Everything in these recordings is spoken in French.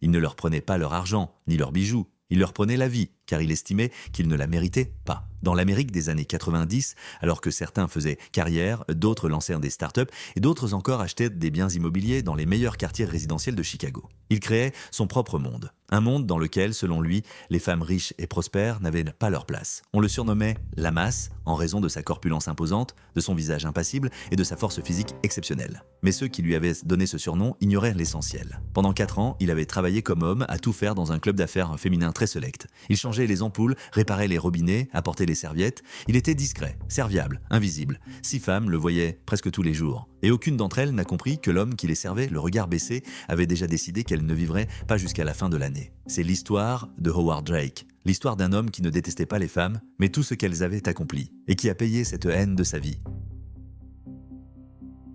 Il ne leur prenait pas leur argent, ni leurs bijoux. Il leur prenait la vie, car il estimait qu'ils ne la méritaient pas. Dans l'Amérique des années 90, alors que certains faisaient carrière, d'autres lancèrent des startups et d'autres encore achetaient des biens immobiliers dans les meilleurs quartiers résidentiels de Chicago. Il créait son propre monde. Un monde dans lequel, selon lui, les femmes riches et prospères n'avaient pas leur place. On le surnommait la masse, en raison de sa corpulence imposante, de son visage impassible et de sa force physique exceptionnelle. Mais ceux qui lui avaient donné ce surnom ignoraient l'essentiel. Pendant 4 ans, il avait travaillé comme homme à tout faire dans un club d'affaires féminin très select. Il changeait les ampoules, réparait les robinets, apportait les serviettes. Il était discret, serviable, invisible. 6 femmes le voyaient presque tous les jours. Et aucune d'entre elles n'a compris que l'homme qui les servait, le regard baissé, avait déjà décidé qu'elles ne vivraient pas jusqu'à la fin de l'année. C'est l'histoire de Howard Drake. L'histoire d'un homme qui ne détestait pas les femmes, mais tout ce qu'elles avaient accompli, et qui a payé cette haine de sa vie.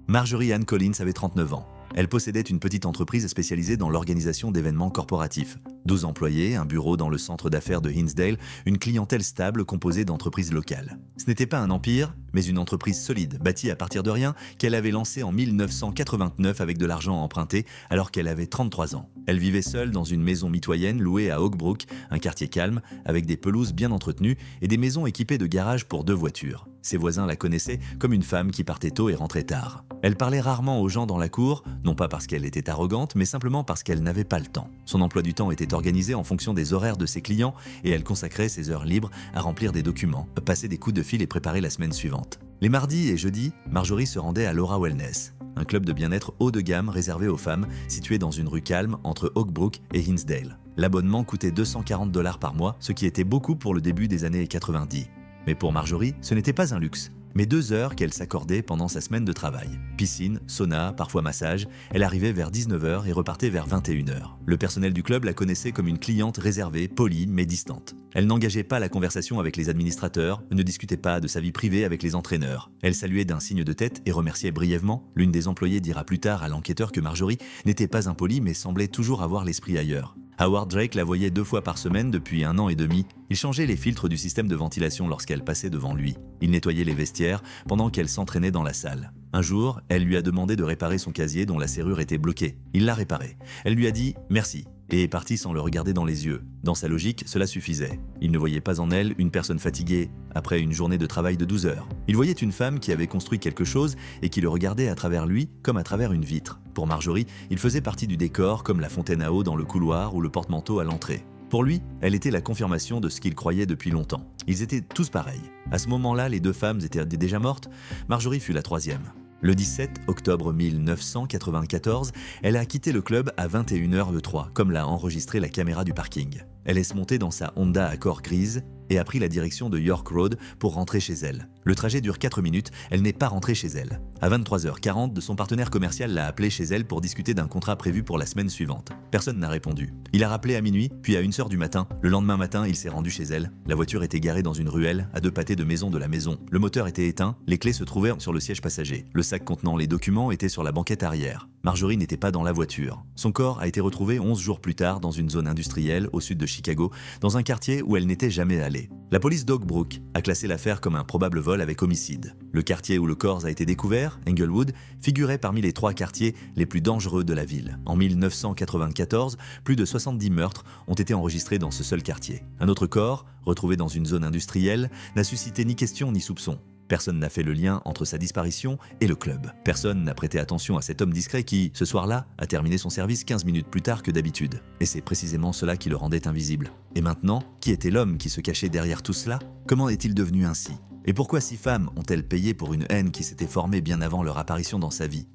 Marjorie Ann Collins avait 39 ans. Elle possédait une petite entreprise spécialisée dans l'organisation d'événements corporatifs. 12 employés, un bureau dans le centre d'affaires de Hinsdale, une clientèle stable composée d'entreprises locales. Ce n'était pas un empire, mais une entreprise solide, bâtie à partir de rien, qu'elle avait lancée en 1989 avec de l'argent emprunté alors qu'elle avait 33 ans. Elle vivait seule dans une maison mitoyenne louée à Oak Brook, un quartier calme, avec des pelouses bien entretenues et des maisons équipées de garages pour 2 voitures. Ses voisins la connaissaient comme une femme qui partait tôt et rentrait tard. Elle parlait rarement aux gens dans la cour, non pas parce qu'elle était arrogante, mais simplement parce qu'elle n'avait pas le temps. Son emploi du temps était organisé en fonction des horaires de ses clients et elle consacrait ses heures libres à remplir des documents, passer des coups de fil et préparer la semaine suivante. Les mardis et jeudis, Marjorie se rendait à Laura Wellness, un club de bien-être haut de gamme réservé aux femmes situé dans une rue calme entre Oak Brook et Hinsdale. L'abonnement coûtait $240 par mois, ce qui était beaucoup pour le début des années 90. Mais pour Marjorie, ce n'était pas un luxe, mais 2 heures qu'elle s'accordait pendant sa semaine de travail. Piscine, sauna, parfois massage, elle arrivait vers 19h et repartait vers 21h. Le personnel du club la connaissait comme une cliente réservée, polie, mais distante. Elle n'engageait pas la conversation avec les administrateurs, ne discutait pas de sa vie privée avec les entraîneurs. Elle saluait d'un signe de tête et remerciait brièvement. L'une des employées dira plus tard à l'enquêteur que Marjorie n'était pas impolie mais semblait toujours avoir l'esprit ailleurs. Howard Drake la voyait 2 fois par semaine depuis 1 an et demi. Il changeait les filtres du système de ventilation lorsqu'elle passait devant lui. Il nettoyait les vestiaires pendant qu'elle s'entraînait dans la salle. Un jour, elle lui a demandé de réparer son casier dont la serrure était bloquée. Il l'a réparé. Elle lui a dit « merci » et est partie sans le regarder dans les yeux. Dans sa logique, cela suffisait. Il ne voyait pas en elle une personne fatiguée après une journée de travail de 12 heures. Il voyait une femme qui avait construit quelque chose et qui le regardait à travers lui comme à travers une vitre. Pour Marjorie, il faisait partie du décor comme la fontaine à eau dans le couloir ou le porte-manteau à l'entrée. Pour lui, elle était la confirmation de ce qu'il croyait depuis longtemps. Ils étaient tous pareils. À ce moment-là, les 2 femmes étaient déjà mortes. Marjorie fut la 3e. Le 17 octobre 1994, elle a quitté le club à 21h03, comme l'a enregistré la caméra du parking. Elle est montée dans sa Honda Accord grise et a pris la direction de York Road pour rentrer chez elle. Le trajet dure 4 minutes, elle n'est pas rentrée chez elle. À 23h40, son partenaire commercial l'a appelée chez elle pour discuter d'un contrat prévu pour la semaine suivante. Personne n'a répondu. Il a rappelé à minuit, puis à 1h du matin. Le lendemain matin, il s'est rendu chez elle. La voiture était garée dans une ruelle, à 2 pâtés de maison de la maison. Le moteur était éteint, les clés se trouvaient sur le siège passager. Le sac contenant les documents était sur la banquette arrière. Marjorie n'était pas dans la voiture. Son corps a été retrouvé 11 jours plus tard dans une zone industrielle au sud de Chicago, dans un quartier où elle n'était jamais allée. La police d'Oak Brook a classé l'affaire comme un probable vol avec homicide. Le quartier où le corps a été découvert, Englewood, figurait parmi les 3 quartiers les plus dangereux de la ville. En 1994, plus de 70 meurtres ont été enregistrés dans ce seul quartier. Un autre corps, retrouvé dans une zone industrielle, n'a suscité ni question ni soupçon. Personne n'a fait le lien entre sa disparition et le club. Personne n'a prêté attention à cet homme discret qui, ce soir-là, a terminé son service 15 minutes plus tard que d'habitude. Et c'est précisément cela qui le rendait invisible. Et maintenant, qui était l'homme qui se cachait derrière tout cela? Comment est-il devenu ainsi? Et pourquoi 6 femmes ont-elles payé pour une haine qui s'était formée bien avant leur apparition dans sa vie?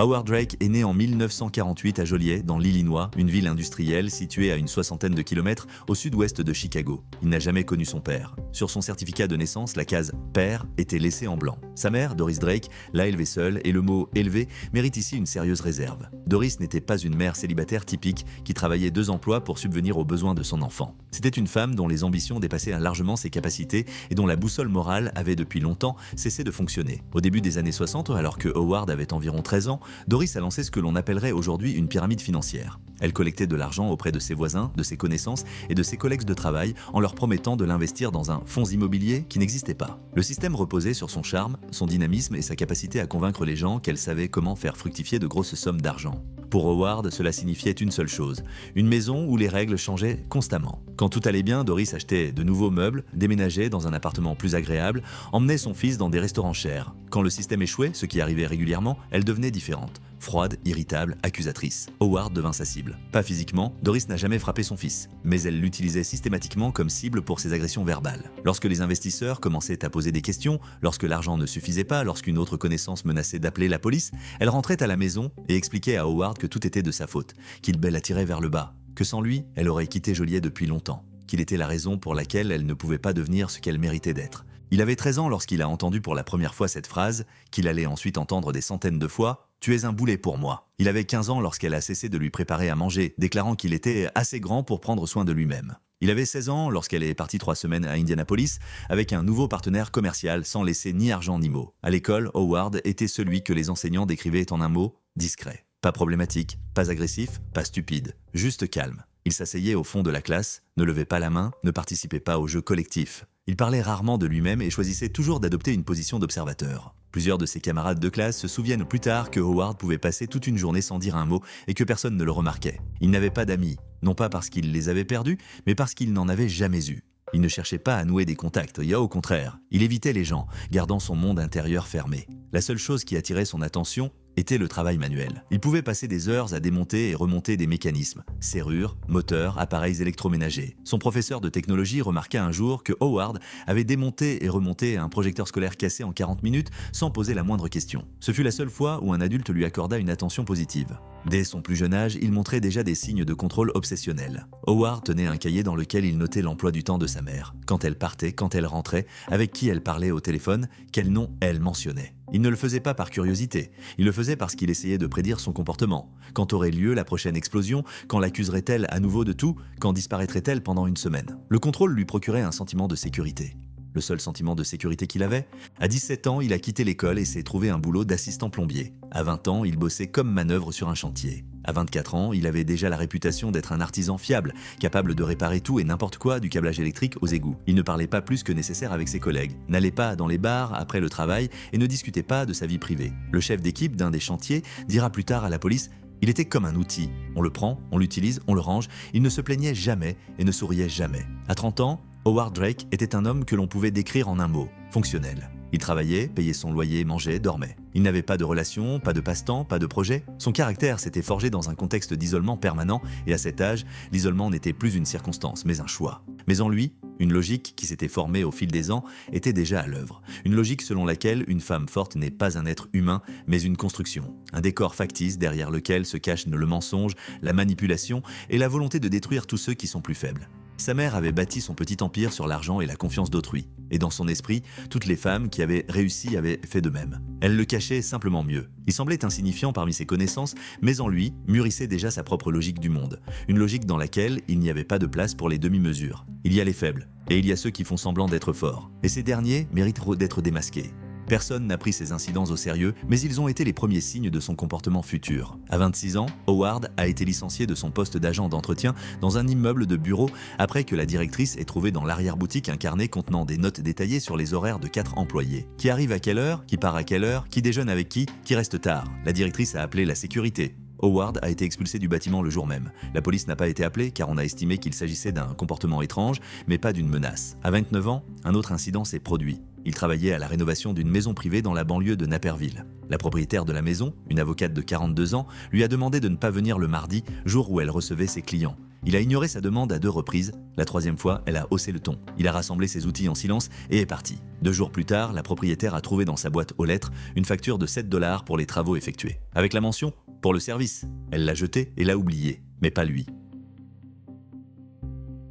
Howard Drake est né en 1948 à Joliet, dans l'Illinois, une ville industrielle située à une 60aine de kilomètres au sud-ouest de Chicago. Il n'a jamais connu son père. Sur son certificat de naissance, la case « père » était laissée en blanc. Sa mère, Doris Drake, l'a élevé seule et le mot « élevé » mérite ici une sérieuse réserve. Doris n'était pas une mère célibataire typique qui travaillait 2 emplois pour subvenir aux besoins de son enfant. C'était une femme dont les ambitions dépassaient largement ses capacités et dont la boussole morale avait depuis longtemps cessé de fonctionner. Au début des années 60, alors que Howard avait environ 13 ans, Doris a lancé ce que l'on appellerait aujourd'hui une pyramide financière. Elle collectait de l'argent auprès de ses voisins, de ses connaissances et de ses collègues de travail en leur promettant de l'investir dans un fonds immobilier qui n'existait pas. Le système reposait sur son charme, son dynamisme et sa capacité à convaincre les gens qu'elle savait comment faire fructifier de grosses sommes d'argent. Pour Howard, cela signifiait une seule chose, une maison où les règles changeaient constamment. Quand tout allait bien, Doris achetait de nouveaux meubles, déménageait dans un appartement plus agréable, emmenait son fils dans des restaurants chers. Quand le système échouait, ce qui arrivait régulièrement, elle devenait différente. Froide, irritable, accusatrice. Howard devint sa cible. Pas physiquement, Doris n'a jamais frappé son fils, mais elle l'utilisait systématiquement comme cible pour ses agressions verbales. Lorsque les investisseurs commençaient à poser des questions, lorsque l'argent ne suffisait pas, lorsqu'une autre connaissance menaçait d'appeler la police, elle rentrait à la maison et expliquait à Howard que tout était de sa faute, qu'il la tirait vers le bas, que sans lui, elle aurait quitté Joliet depuis longtemps, qu'il était la raison pour laquelle elle ne pouvait pas devenir ce qu'elle méritait d'être. Il avait 13 ans lorsqu'il a entendu pour la première fois cette phrase, qu'il allait ensuite entendre des centaines de fois « Tu es un boulet pour moi ». Il avait 15 ans lorsqu'elle a cessé de lui préparer à manger, déclarant qu'il était assez grand pour prendre soin de lui-même. Il avait 16 ans lorsqu'elle est partie 3 semaines à Indianapolis avec un nouveau partenaire commercial sans laisser ni argent ni mots. À l'école, Howard était celui que les enseignants décrivaient en un mot « discret ». Pas problématique, pas agressif, pas stupide, juste calme. Il s'asseyait au fond de la classe, ne levait pas la main, ne participait pas au jeu collectif. Il parlait rarement de lui-même et choisissait toujours d'adopter une position d'observateur. Plusieurs de ses camarades de classe se souviennent plus tard que Howard pouvait passer toute une journée sans dire un mot et que personne ne le remarquait. Il n'avait pas d'amis, non pas parce qu'il les avait perdus, mais parce qu'il n'en avait jamais eu. Il ne cherchait pas à nouer des contacts, au contraire, il évitait les gens, gardant son monde intérieur fermé. La seule chose qui attirait son attention était le travail manuel. Il pouvait passer des heures à démonter et remonter des mécanismes, serrures, moteurs, appareils électroménagers. Son professeur de technologie remarqua un jour que Howard avait démonté et remonté un projecteur scolaire cassé en 40 minutes sans poser la moindre question. Ce fut la seule fois où un adulte lui accorda une attention positive. Dès son plus jeune âge, il montrait déjà des signes de contrôle obsessionnel. Howard tenait un cahier dans lequel il notait l'emploi du temps de sa mère. Quand elle partait, quand elle rentrait, avec qui elle parlait au téléphone, quel nom elle mentionnait. Il ne le faisait pas par curiosité, il le faisait parce qu'il essayait de prédire son comportement. Quand aurait lieu la prochaine explosion, quand l'accuserait-elle à nouveau de tout, quand disparaîtrait-elle pendant une semaine. Le contrôle lui procurait un sentiment de sécurité. Le seul sentiment de sécurité qu'il avait? À 17 ans, il a quitté l'école et s'est trouvé un boulot d'assistant plombier. À 20 ans, il bossait comme manœuvre sur un chantier. À 24 ans, il avait déjà la réputation d'être un artisan fiable, capable de réparer tout et n'importe quoi, du câblage électrique aux égouts. Il ne parlait pas plus que nécessaire avec ses collègues, n'allait pas dans les bars après le travail et ne discutait pas de sa vie privée. Le chef d'équipe d'un des chantiers dira plus tard à la police: il était comme un outil. On le prend, on l'utilise, on le range. Il ne se plaignait jamais et ne souriait jamais. À 30 ans, Howard Drake était un homme que l'on pouvait décrire en un mot: fonctionnel. Il travaillait, payait son loyer, mangeait, dormait. Il n'avait pas de relations, pas de passe-temps, pas de projet. Son caractère s'était forgé dans un contexte d'isolement permanent et à cet âge, l'isolement n'était plus une circonstance, mais un choix. Mais en lui, une logique qui s'était formée au fil des ans était déjà à l'œuvre. Une logique selon laquelle une femme forte n'est pas un être humain, mais une construction. Un décor factice derrière lequel se cachent le mensonge, la manipulation et la volonté de détruire tous ceux qui sont plus faibles. Sa mère avait bâti son petit empire sur l'argent et la confiance d'autrui. Et dans son esprit, toutes les femmes qui avaient réussi avaient fait de même. Elle le cachait simplement mieux. Il semblait insignifiant parmi ses connaissances, mais en lui mûrissait déjà sa propre logique du monde. Une logique dans laquelle il n'y avait pas de place pour les demi-mesures. Il y a les faibles, et il y a ceux qui font semblant d'être forts. Et ces derniers méritent d'être démasqués. Personne n'a pris ces incidents au sérieux, mais ils ont été les premiers signes de son comportement futur. À 26 ans, Howard a été licencié de son poste d'agent d'entretien dans un immeuble de bureau après que la directrice ait trouvé dans l'arrière-boutique un carnet contenant des notes détaillées sur les horaires de 4 employés. Qui arrive à quelle heure, qui part à quelle heure, qui déjeune avec qui reste tard. La directrice a appelé la sécurité. Howard a été expulsé du bâtiment le jour même. La police n'a pas été appelée car on a estimé qu'il s'agissait d'un comportement étrange, mais pas d'une menace. À 29 ans, un autre incident s'est produit. Il travaillait à la rénovation d'une maison privée dans la banlieue de Naperville. La propriétaire de la maison, une avocate de 42 ans, lui a demandé de ne pas venir le mardi, jour où elle recevait ses clients. Il a ignoré sa demande à 2 reprises. La 3e fois, elle a haussé le ton. Il a rassemblé ses outils en silence et est parti. 2 jours plus tard, la propriétaire a trouvé dans sa boîte aux lettres une facture de 7 $ pour les travaux effectués. Avec la mention « pour le service ». Elle l'a jetée et l'a oublié, mais pas lui.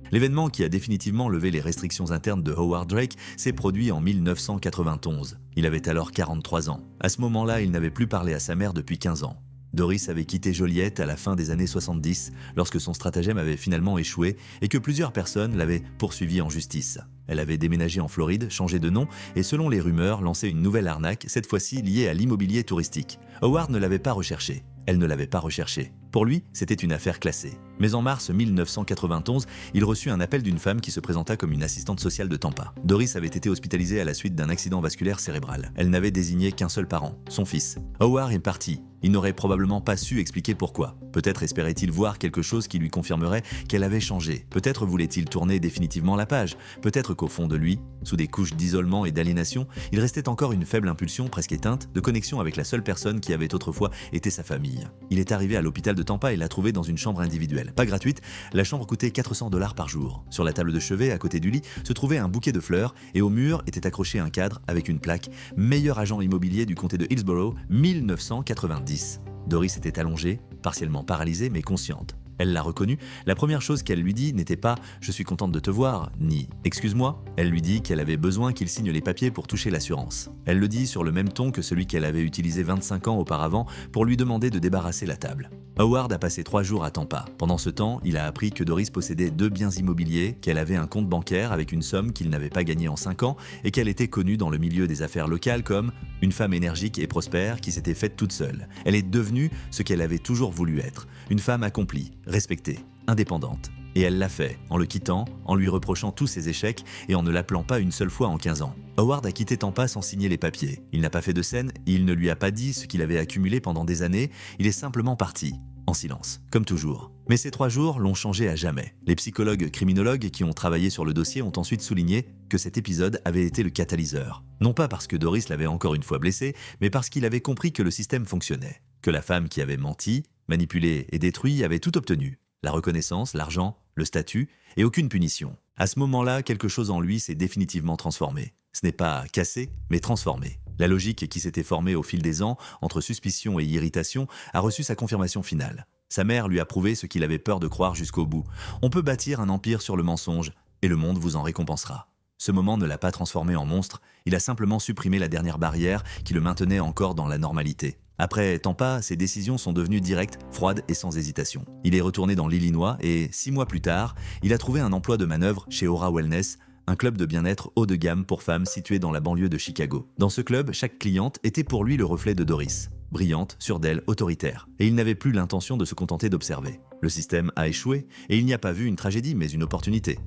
L'événement qui a définitivement levé les restrictions internes de Howard Drake s'est produit en 1991. Il avait alors 43 ans. À ce moment-là, il n'avait plus parlé à sa mère depuis 15 ans. Doris avait quitté Joliet à la fin des années 70, lorsque son stratagème avait finalement échoué et que plusieurs personnes l'avaient poursuivi en justice. Elle avait déménagé en Floride, changé de nom et selon les rumeurs, lancé une nouvelle arnaque, cette fois-ci liée à l'immobilier touristique. Howard ne l'avait pas recherché. Elle ne l'avait pas recherché. Pour lui, c'était une affaire classée. Mais en mars 1991, il reçut un appel d'une femme qui se présenta comme une assistante sociale de Tampa. Doris avait été hospitalisée à la suite d'un accident vasculaire cérébral. Elle n'avait désigné qu'un seul parent, son fils. Howard est parti. Il n'aurait probablement pas su expliquer pourquoi. Peut-être espérait-il voir quelque chose qui lui confirmerait qu'elle avait changé. Peut-être voulait-il tourner définitivement la page. Peut-être qu'au fond de lui, sous des couches d'isolement et d'aliénation, il restait encore une faible impulsion presque éteinte de connexion avec la seule personne qui avait autrefois été sa famille. Il est arrivé à l'hôpital de Tampa et l'a trouvé dans une chambre individuelle. Pas gratuite, la chambre coûtait $400 par jour. Sur la table de chevet, à côté du lit, se trouvait un bouquet de fleurs et au mur était accroché un cadre avec une plaque « Meilleur agent immobilier du comté de Hillsborough, 1990 ». Doris était allongée, partiellement paralysée mais consciente. Elle l'a reconnu. La première chose qu'elle lui dit n'était pas « Je suis contente de te voir » ni « Excuse-moi ». Elle lui dit qu'elle avait besoin qu'il signe les papiers pour toucher l'assurance. Elle le dit sur le même ton que celui qu'elle avait utilisé 25 ans auparavant pour lui demander de débarrasser la table. Howard a passé 3 jours à Tampa. Pendant ce temps, il a appris que Doris possédait 2 biens immobiliers, qu'elle avait un compte bancaire avec une somme qu'il n'avait pas gagnée en 5 ans et qu'elle était connue dans le milieu des affaires locales comme une femme énergique et prospère qui s'était faite toute seule. Elle est devenue ce qu'elle avait toujours voulu être, une femme accomplie, respectée, indépendante. Et elle l'a fait, en le quittant, en lui reprochant tous ses échecs et en ne l'appelant pas une seule fois en 15 ans. Howard a quitté Tampa sans signer les papiers. Il n'a pas fait de scène, il ne lui a pas dit ce qu'il avait accumulé pendant des années, il est simplement parti, en silence, comme toujours. Mais ces 3 jours l'ont changé à jamais. Les psychologues criminologues qui ont travaillé sur le dossier ont ensuite souligné que cet épisode avait été le catalyseur. Non pas parce que Doris l'avait encore une fois blessé, mais parce qu'il avait compris que le système fonctionnait. Que la femme qui avait menti, manipulé et détruit avait tout obtenu. La reconnaissance, l'argent, le statut et aucune punition. À ce moment-là, quelque chose en lui s'est définitivement transformé. Ce n'est pas cassé, mais transformé. La logique qui s'était formée au fil des ans, entre suspicion et irritation, a reçu sa confirmation finale. Sa mère lui a prouvé ce qu'il avait peur de croire jusqu'au bout. On peut bâtir un empire sur le mensonge, et le monde vous en récompensera. Ce moment ne l'a pas transformé en monstre, il a simplement supprimé la dernière barrière qui le maintenait encore dans la normalité. Après Tampa, ses décisions sont devenues directes, froides et sans hésitation. Il est retourné dans l'Illinois et, 6 mois plus tard, il a trouvé un emploi de manœuvre chez Aura Wellness, un club de bien-être haut de gamme pour femmes situé dans la banlieue de Chicago. Dans ce club, chaque cliente était pour lui le reflet de Doris. Brillante, sûre d'elle, autoritaire. Et il n'avait plus l'intention de se contenter d'observer. Le système a échoué et il n'y a pas vu une tragédie mais une opportunité.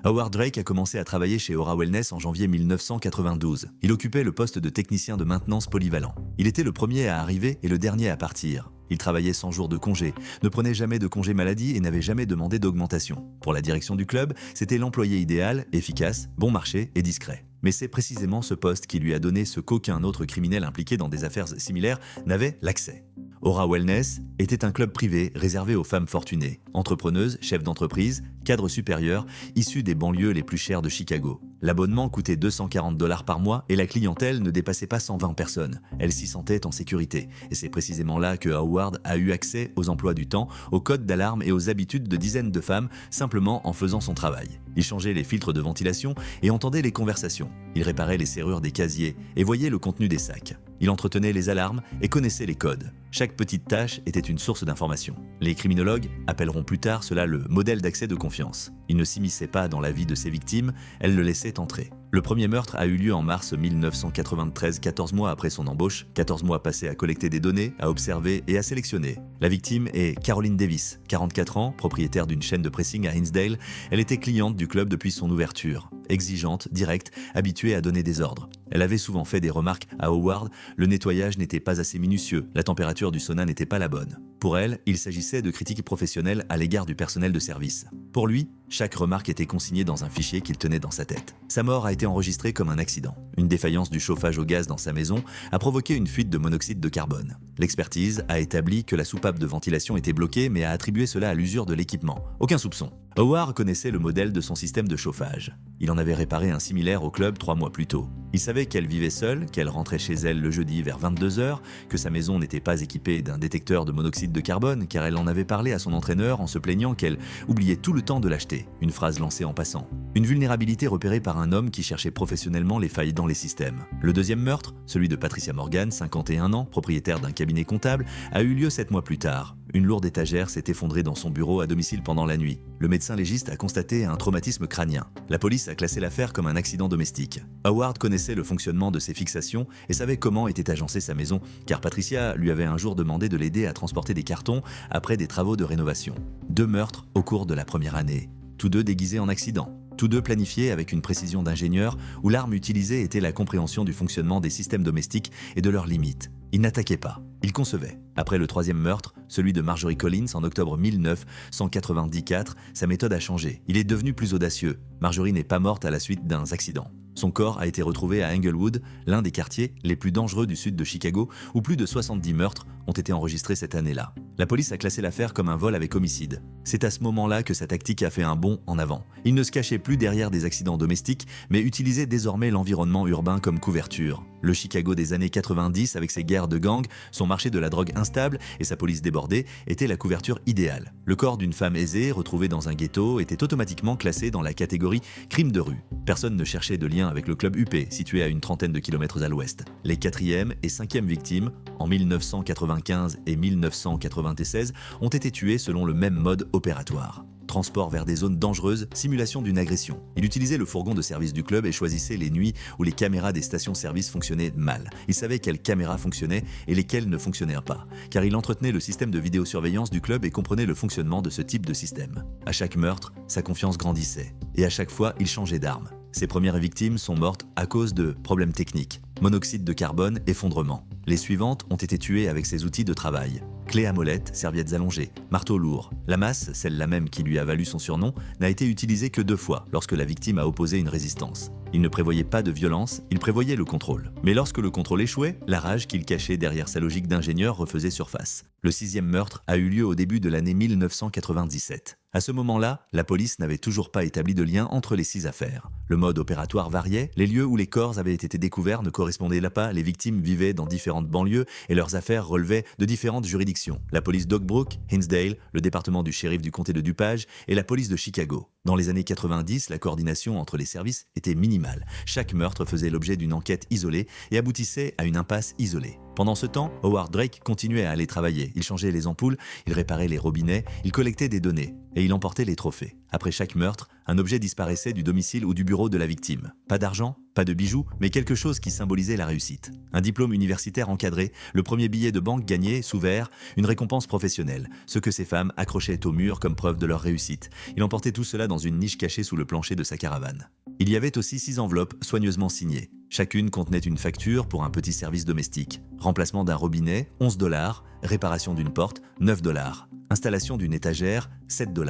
Howard Drake a commencé à travailler chez Aura Wellness en janvier 1992. Il occupait le poste de technicien de maintenance polyvalent. Il était le premier à arriver et le dernier à partir. Il travaillait 100 jours de congé, ne prenait jamais de congé maladie et n'avait jamais demandé d'augmentation. Pour la direction du club, c'était l'employé idéal, efficace, bon marché et discret. Mais c'est précisément ce poste qui lui a donné ce qu'aucun autre criminel impliqué dans des affaires similaires n'avait l'accès. Aura Wellness était un club privé réservé aux femmes fortunées, entrepreneuses, chefs d'entreprise, cadres supérieurs, issus des banlieues les plus chères de Chicago. L'abonnement coûtait $240 par mois et la clientèle ne dépassait pas 120 personnes. Elle s'y sentait en sécurité. Et c'est précisément là que Howard a eu accès aux emplois du temps, aux codes d'alarme et aux habitudes de dizaines de femmes, simplement en faisant son travail. Il changeait les filtres de ventilation et entendait les conversations. Il réparait les serrures des casiers et voyait le contenu des sacs. Il entretenait les alarmes et connaissait les codes. Chaque petite tâche était une source d'information. Les criminologues appelleront plus tard cela le modèle d'accès de confiance. Il ne s'immisçait pas dans la vie de ses victimes, elle le laissait entrer. Le premier meurtre a eu lieu en mars 1993, 14 mois après son embauche, 14 mois passés à collecter des données, à observer et à sélectionner. La victime est Caroline Davis, 44 ans, propriétaire d'une chaîne de pressing à Hinsdale. Elle était cliente du club depuis son ouverture. Exigeante, directe, habituée à donner des ordres. Elle avait souvent fait des remarques à Howard, le nettoyage n'était pas assez minutieux, la température du sauna n'était pas la bonne. Pour elle, il s'agissait de critiques professionnelles à l'égard du personnel de service. Pour lui, chaque remarque était consignée dans un fichier qu'il tenait dans sa tête. Sa mort a été enregistrée comme un accident. Une défaillance du chauffage au gaz dans sa maison a provoqué une fuite de monoxyde de carbone. L'expertise a établi que la soupape de ventilation était bloquée mais a attribué cela à l'usure de l'équipement. Aucun soupçon. Howard connaissait le modèle de son système de chauffage. Il en avait réparé un similaire au club 3 mois plus tôt. Il savait qu'elle vivait seule, qu'elle rentrait chez elle le jeudi vers 22 h, que sa maison n'était pas équipée d'un détecteur de monoxyde de carbone car elle en avait parlé à son entraîneur en se plaignant qu'elle oubliait tout le temps de l'acheter, une phrase lancée en passant. Une vulnérabilité repérée par un homme qui cherchait professionnellement les failles dans les systèmes. Le deuxième meurtre, celui de Patricia Morgan, 51 ans, propriétaire d'un cabinet comptable, a eu lieu 7 mois plus tard. une lourde étagère s'est effondrée dans son bureau à domicile pendant la nuit. Le médecin légiste a constaté un traumatisme crânien. La police a classé l'affaire comme un accident domestique. Howard connaissait le fonctionnement de ses fixations et savait comment était agencée sa maison, car Patricia lui avait un jour demandé de l'aider à transporter des cartons après des travaux de rénovation. 2 meurtres au cours de la première année, tous deux déguisés en accident. Tous deux planifiés avec une précision d'ingénieur où l'arme utilisée était la compréhension du fonctionnement des systèmes domestiques et de leurs limites. Il n'attaquait pas, il concevait. Après le 3e meurtre, celui de Marjorie Collins en octobre 1994, sa méthode a changé. Il est devenu plus audacieux. Marjorie n'est pas morte à la suite d'un accident. Son corps a été retrouvé à Englewood, l'un des quartiers les plus dangereux du sud de Chicago, où plus de 70 meurtres ont été enregistrés cette année-là. La police a classé l'affaire comme un vol avec homicide. C'est à ce moment-là que sa tactique a fait un bond en avant. Il ne se cachait plus derrière des accidents domestiques, mais utilisait désormais l'environnement urbain comme couverture. Le Chicago des années 90, avec ses guerres de gangs, son marché de la drogue instable et sa police débordée, était la couverture idéale. Le corps d'une femme aisée, retrouvée dans un ghetto, était automatiquement classé dans la catégorie crime de rue. Personne ne cherchait de lien avec le club UP, situé à une trentaine de kilomètres à l'ouest. Les 4e et 5e victimes, en 1995 et 1996, ont été tuées selon le même mode opératoire. Transport vers des zones dangereuses, simulation d'une agression. Il utilisait le fourgon de service du club et choisissait les nuits où les caméras des stations-service fonctionnaient mal. Il savait quelles caméras fonctionnaient et lesquelles ne fonctionnaient pas, car il entretenait le système de vidéosurveillance du club et comprenait le fonctionnement de ce type de système. À chaque meurtre, sa confiance grandissait. Et à chaque fois, il changeait d'arme. Ses premières victimes sont mortes à cause de problèmes techniques. Monoxyde de carbone, effondrement. Les suivantes ont été tuées avec ses outils de travail. Clés à molette, serviettes allongées, marteau lourd. La masse, celle-là même qui lui a valu son surnom, n'a été utilisée que 2 fois lorsque la victime a opposé une résistance. Il ne prévoyait pas de violence, il prévoyait le contrôle. Mais lorsque le contrôle échouait, la rage qu'il cachait derrière sa logique d'ingénieur refaisait surface. Le 6e meurtre a eu lieu au début de l'année 1997. À ce moment-là, la police n'avait toujours pas établi de lien entre les 6 affaires. Le mode opératoire variait, les lieux où les corps avaient été découverts ne correspondaient pas, les victimes vivaient dans différentes banlieues et leurs affaires relevaient de différentes juridictions. La police d'Oakbrook, Hinsdale, le département du shérif du comté de DuPage et la police de Chicago. Dans les années 90, la coordination entre les services était minimale. Chaque meurtre faisait l'objet d'une enquête isolée et aboutissait à une impasse isolée. Pendant ce temps, Howard Drake continuait à aller travailler. Il changeait les ampoules, il réparait les robinets, il collectait des données et il emportait les trophées. Après chaque meurtre, un objet disparaissait du domicile ou du bureau de la victime. Pas d'argent, pas de bijoux, mais quelque chose qui symbolisait la réussite. Un diplôme universitaire encadré, le premier billet de banque gagné sous verre, une récompense professionnelle, ce que ces femmes accrochaient au mur comme preuve de leur réussite. Il emportait tout cela dans une niche cachée sous le plancher de sa caravane. Il y avait aussi 6 enveloppes soigneusement signées. Chacune contenait une facture pour un petit service domestique. Remplacement d'un robinet, 11 $. Réparation d'une porte, 9 $. Installation d'une étagère, 7 $.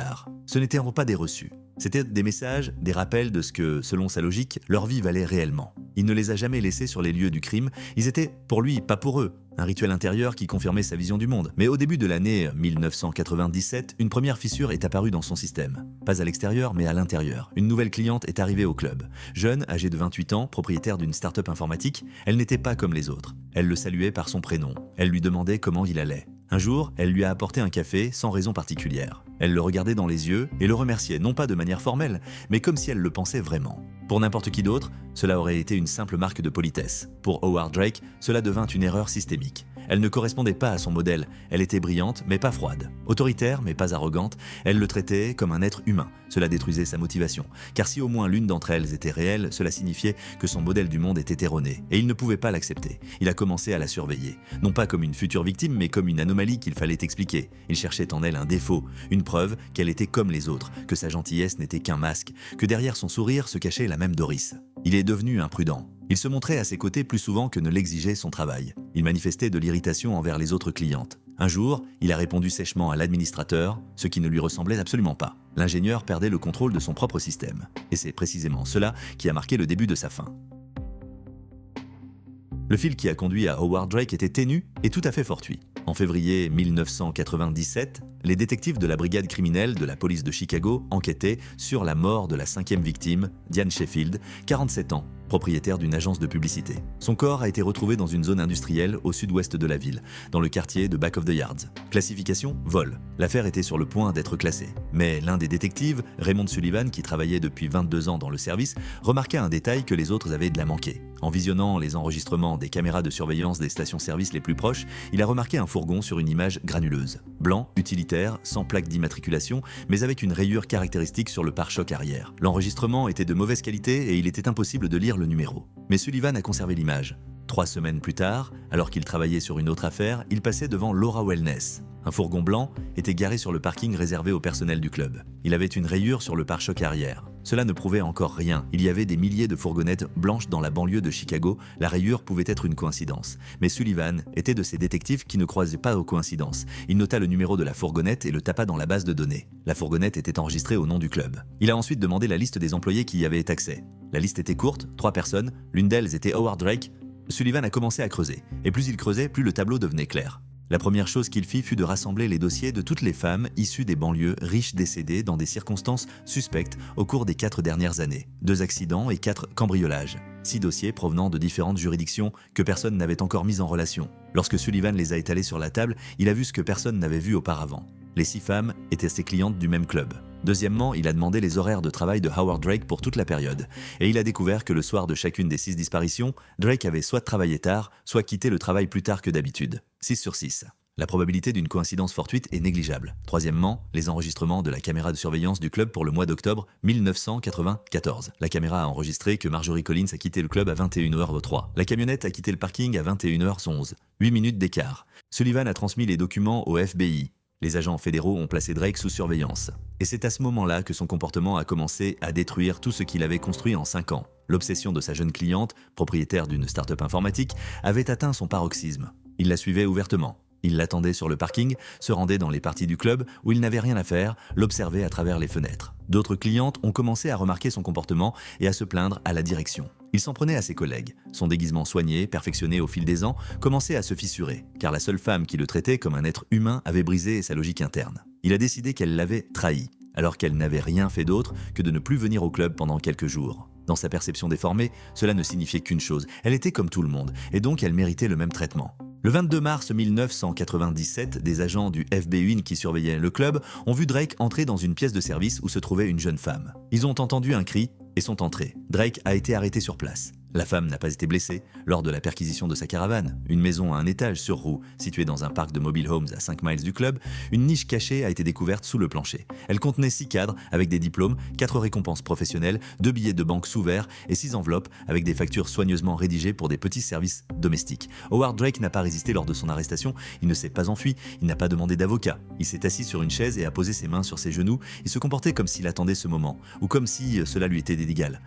Ce n'étaient pas des reçus. C'étaient des messages, des rappels de ce que, selon sa logique, leur vie valait réellement. Il ne les a jamais laissés sur les lieux du crime. Ils étaient, pour lui, pas pour eux. Un rituel intérieur qui confirmait sa vision du monde. Mais au début de l'année 1997, une première fissure est apparue dans son système. Pas à l'extérieur, mais à l'intérieur. Une nouvelle cliente est arrivée au club. Jeune, âgée de 28 ans, propriétaire d'une start-up informatique, elle n'était pas comme les autres. Elle le saluait par son prénom. Elle lui demandait comment il allait. Un jour, elle lui a apporté un café sans raison particulière. Elle le regardait dans les yeux et le remerciait, non pas de manière formelle, mais comme si elle le pensait vraiment. Pour n'importe qui d'autre, cela aurait été une simple marque de politesse. Pour Howard Drake, cela devint une erreur systémique. Elle ne correspondait pas à son modèle, elle était brillante mais pas froide, autoritaire mais pas arrogante, elle le traitait comme un être humain. Cela détruisait sa motivation, car si au moins l'une d'entre elles était réelle, cela signifiait que son modèle du monde était erroné, et il ne pouvait pas l'accepter. Il a commencé à la surveiller, non pas comme une future victime, mais comme une anomalie qu'il fallait expliquer. Il cherchait en elle un défaut, une preuve qu'elle était comme les autres, que sa gentillesse n'était qu'un masque, que derrière son sourire se cachait la même Doris. Il est devenu imprudent. Il se montrait à ses côtés plus souvent que ne l'exigeait son travail. Il manifestait de l'irritation envers les autres clientes. Un jour, il a répondu sèchement à l'administrateur, ce qui ne lui ressemblait absolument pas. L'ingénieur perdait le contrôle de son propre système. Et c'est précisément cela qui a marqué le début de sa fin. Le fil qui a conduit à Howard Drake était ténu et tout à fait fortuit. En février 1997, les détectives de la brigade criminelle de la police de Chicago enquêtaient sur la mort de la 5e victime, Diane Sheffield, 47 ans, propriétaire d'une agence de publicité. Son corps a été retrouvé dans une zone industrielle au sud-ouest de la ville, dans le quartier de Back of the Yards. Classification : vol. L'affaire était sur le point d'être classée. Mais l'un des détectives, Raymond Sullivan, qui travaillait depuis 22 ans dans le service, remarqua un détail que les autres avaient de la manquer. En visionnant les enregistrements des caméras de surveillance des stations-service les plus proches, il a remarqué un fourgon sur une image granuleuse. Blanc, utilitaire, sans plaque d'immatriculation, mais avec une rayure caractéristique sur le pare-choc arrière. L'enregistrement était de mauvaise qualité et il était impossible de lire le numéro. Mais Sullivan a conservé l'image. 3 semaines plus tard, alors qu'il travaillait sur une autre affaire, il passait devant Laura Wellness. Un fourgon blanc était garé sur le parking réservé au personnel du club. Il avait une rayure sur le pare-choc arrière. Cela ne prouvait encore rien. Il y avait des milliers de fourgonnettes blanches dans la banlieue de Chicago. La rayure pouvait être une coïncidence. Mais Sullivan était de ces détectives qui ne croisaient pas aux coïncidences. Il nota le numéro de la fourgonnette et le tapa dans la base de données. La fourgonnette était enregistrée au nom du club. Il a ensuite demandé la liste des employés qui y avaient accès. La liste était courte, 3 personnes. L'une d'elles était Howard Drake. Sullivan a commencé à creuser. Et plus il creusait, plus le tableau devenait clair. La première chose qu'il fit fut de rassembler les dossiers de toutes les femmes issues des banlieues riches décédées dans des circonstances suspectes au cours des 4 dernières années. 2 accidents et 4 cambriolages. 6 dossiers provenant de différentes juridictions que personne n'avait encore mis en relation. Lorsque Sullivan les a étalés sur la table, il a vu ce que personne n'avait vu auparavant. Les 6 femmes étaient ses clientes du même club. Deuxièmement, il a demandé les horaires de travail de Howard Drake pour toute la période. Et il a découvert que le soir de chacune des 6 disparitions, Drake avait soit travaillé tard, soit quitté le travail plus tard que d'habitude. 6 sur 6. La probabilité d'une coïncidence fortuite est négligeable. Troisièmement, les enregistrements de la caméra de surveillance du club pour le mois d'octobre 1994. La caméra a enregistré que Marjorie Collins a quitté le club à 21h03. La camionnette a quitté le parking à 21h11. 8 minutes d'écart. Sullivan a transmis les documents au FBI. Les agents fédéraux ont placé Drake sous surveillance. Et c'est à ce moment-là que son comportement a commencé à détruire tout ce qu'il avait construit en 5 ans. L'obsession de sa jeune cliente, propriétaire d'une start-up informatique, avait atteint son paroxysme. Il la suivait ouvertement. Il l'attendait sur le parking, se rendait dans les parties du club où il n'avait rien à faire, l'observait à travers les fenêtres. D'autres clientes ont commencé à remarquer son comportement et à se plaindre à la direction. Il s'en prenait à ses collègues. Son déguisement soigné, perfectionné au fil des ans, commençait à se fissurer, car la seule femme qui le traitait comme un être humain avait brisé sa logique interne. Il a décidé qu'elle l'avait trahi, alors qu'elle n'avait rien fait d'autre que de ne plus venir au club pendant quelques jours. Dans sa perception déformée, cela ne signifiait qu'une chose, elle était comme tout le monde, et donc elle méritait le même traitement. Le 22 mars 1997, des agents du FBI qui surveillaient le club ont vu Drake entrer dans une pièce de service où se trouvait une jeune femme. Ils ont entendu un cri et sont entrés. Drake a été arrêté sur place. La femme n'a pas été blessée lors de la perquisition de sa caravane. Une maison à un étage sur roue, située dans un parc de mobile homes à 5 miles du club, une niche cachée a été découverte sous le plancher. Elle contenait 6 cadres avec des diplômes, 4 récompenses professionnelles, 2 billets de banque sous verre et 6 enveloppes avec des factures soigneusement rédigées pour des petits services domestiques. Howard Drake n'a pas résisté lors de son arrestation, il ne s'est pas enfui, il n'a pas demandé d'avocat. Il s'est assis sur une chaise et a posé ses mains sur ses genoux, il se comportait comme s'il attendait ce moment, ou comme si cela lui était égal.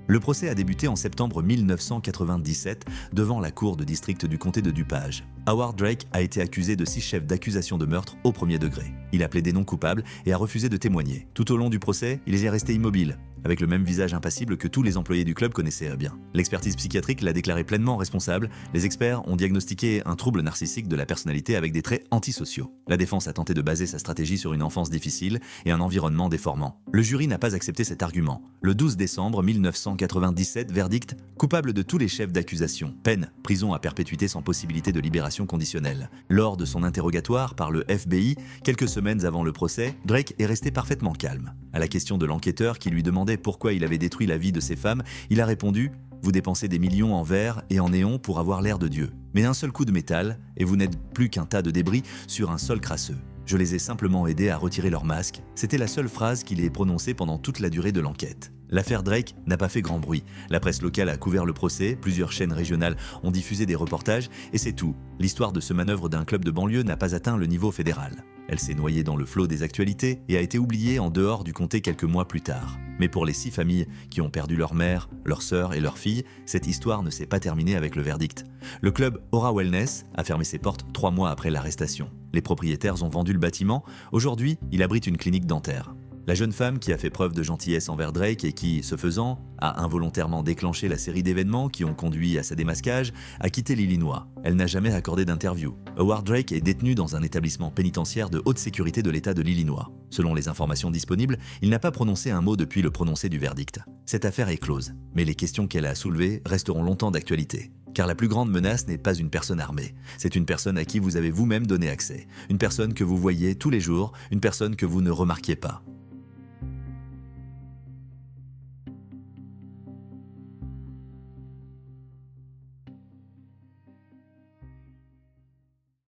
Le procès a débuté en septembre 1997 devant la cour de district du comté de DuPage. Howard Drake a été accusé de 6 chefs d'accusation de meurtre au premier degré. Il a plaidé non coupable et a refusé de témoigner. Tout au long du procès, il est resté immobile, avec le même visage impassible que tous les employés du club connaissaient bien. L'expertise psychiatrique l'a déclaré pleinement responsable. Les experts ont diagnostiqué un trouble narcissique de la personnalité avec des traits antisociaux. La défense a tenté de baser sa stratégie sur une enfance difficile et un environnement déformant. Le jury n'a pas accepté cet argument. Le 12 décembre 1997, verdict: coupable de tous les chefs d'accusation. Peine: prison à perpétuité sans possibilité de libération conditionnelle. Lors de son interrogatoire par le FBI, quelques semaines avant le procès, Drake est resté parfaitement calme. À la question de l'enquêteur qui lui demandait pourquoi il avait détruit la vie de ces femmes, il a répondu: vous dépensez des millions en verre et en néon pour avoir l'air de Dieu. Mais un seul coup de métal, et vous n'êtes plus qu'un tas de débris sur un sol crasseux. Je les ai simplement aidés à retirer leur masque. C'était la seule phrase qu'il ait prononcée pendant toute la durée de l'enquête. L'affaire Drake n'a pas fait grand bruit. La presse locale a couvert le procès, plusieurs chaînes régionales ont diffusé des reportages, et c'est tout. L'histoire de ce manœuvre d'un club de banlieue n'a pas atteint le niveau fédéral. Elle s'est noyée dans le flot des actualités et a été oubliée en dehors du comté quelques mois plus tard. Mais pour les 6 familles qui ont perdu leur mère, leur sœur et leur fille, cette histoire ne s'est pas terminée avec le verdict. Le club Aura Wellness a fermé ses portes 3 mois après l'arrestation. Les propriétaires ont vendu le bâtiment. Aujourd'hui, il abrite une clinique dentaire. La jeune femme qui a fait preuve de gentillesse envers Drake et qui, ce faisant, a involontairement déclenché la série d'événements qui ont conduit à sa démasquage, a quitté l'Illinois. Elle n'a jamais accordé d'interview. Howard Drake est détenu dans un établissement pénitentiaire de haute sécurité de l'État de l'Illinois. Selon les informations disponibles, il n'a pas prononcé un mot depuis le prononcé du verdict. Cette affaire est close, mais les questions qu'elle a soulevées resteront longtemps d'actualité. Car la plus grande menace n'est pas une personne armée. C'est une personne à qui vous avez vous-même donné accès. Une personne que vous voyez tous les jours, une personne que vous ne remarquiez pas.